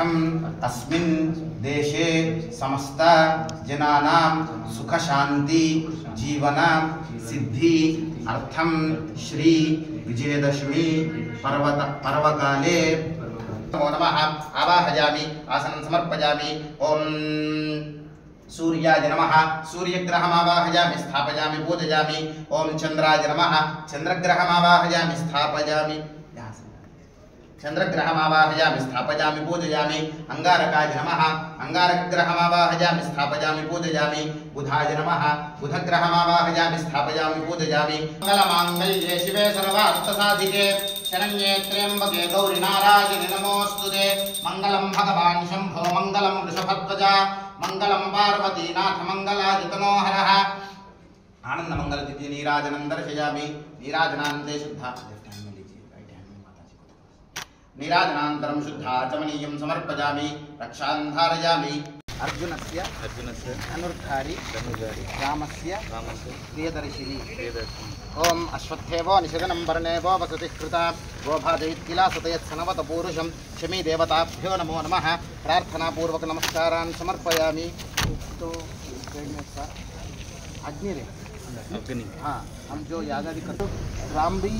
अर्थम अस्मिन् देशे समस्त जनानां सुख शांति जीवन सिद्धि अर्थम श्री विजयदशमी पर्वकाले नमो नमः आवाहयामि आसनं समर्पयामि। ओम सूर्याय नमः सूर्यग्रहमावाहयामि स्थापयामि पूजयामि। ओम चंद्राय नमः चंद्रग्रहमावाहयामि स्थापयामि चंद्रग्रहमावाहयामि स्थापयामि पूजयामि। अंगारकाय नमः अंगारकग्रहमावाहयामि स्थापयामि पूजयामि। बुधाय नमः बुधग्रहमावाहयामि स्थापयामि पूजयामि। मंगलमांगल्ये शिवे सर्वार्थसाधिके शरण्ये त्र्यंबके गौरी नारायणि नमोस्तुते। मंगलम भगवान् शंभो मंगलम वृषभध्वजा मंगलम पार्वतीनाथ मंगलायतनोहरः। आनंद मंगल तिथि नीराजनं दर्शयामि। नीराजनान्ते शुद्धा नीराजनान्तरं शुद्धाचमनीयं समर्पयामि। रक्षां धारयामि। अर्जुनस्य धनुर्धारी रामस्य प्रियदर्शिनी। ओम अश्वत्थेवो निषदनं वर्णेवो वसतिः कृता गोभाजयित्किला सतयत्सनवत पूरुषं शमी देवताभ्यो नमो नमः। प्रार्थनापूर्वक नमस्कारान् समर्पयामि। तो अग्नि हाँ, हम जो यागादि करते राम भी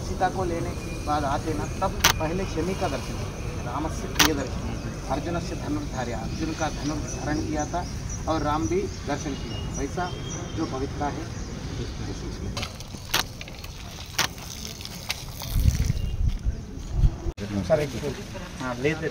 सीता को लेने के बाद आते ना, तब पहले शमी का दर्शन किया, राम से प्रिय दर्शन, अर्जुन से धनुर्धार्य, अर्जुन का धनुष धारण किया था और राम भी दर्शन किया। वैसा जो पवित्रता है हाँ लेते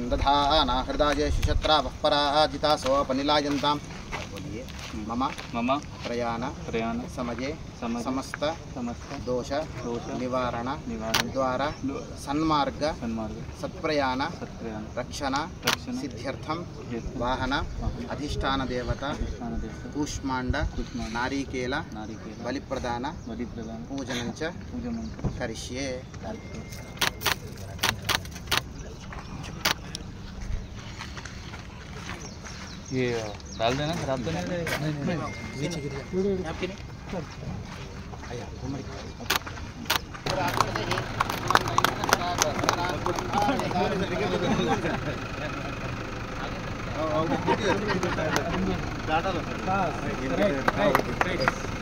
दधाना हृदय शिशत्रावः पराजिता सोपनिलायन्तां। मम प्रयाण समये समस्त दोष निवारण द्वारा सन्मार्ग सत्प्रयाण रक्षण सिद्ध्यर्थं वाहन अधिष्ठान देवता कूष्मांड नारिकेल बलिप्रदान पूजनं च करिष्ये। ये डाल देना, खराब तो नहीं रहेगा। नीचे गिर जाए आपके नहीं आया घुमड़ी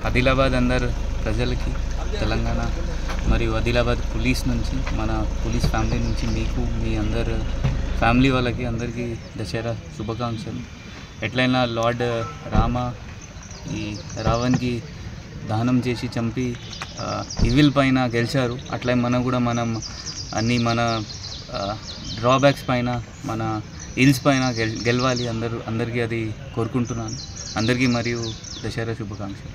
ఆదిలాబాద్ అందరు ప్రజలకి తెలంగాణ మరియు ఆదిలాబాద్ పోలీస్ నుంచి మన పోలీస్ ఫ్యామిలీ నుంచి మీకు మీ అందరు ఫ్యామిలీ వాళ్ళకి అందరికీ దసరా శుభాకాంక్షలు। ఎట్లయినా లార్డ్ రామ ఈ రావణ్కి దహనం చేసి చంపి ఈవిల్ పైన గెలిచారు, అట్లా మనం కూడా అన్ని మన డ్రాబ్యాక్స్ పైన మన హిల్స్ పైన గెలవాలి అందరికీ అది కోరుకుంటున్నాను। అందరికీ మరియు దసరా శుభాకాంక్షలు।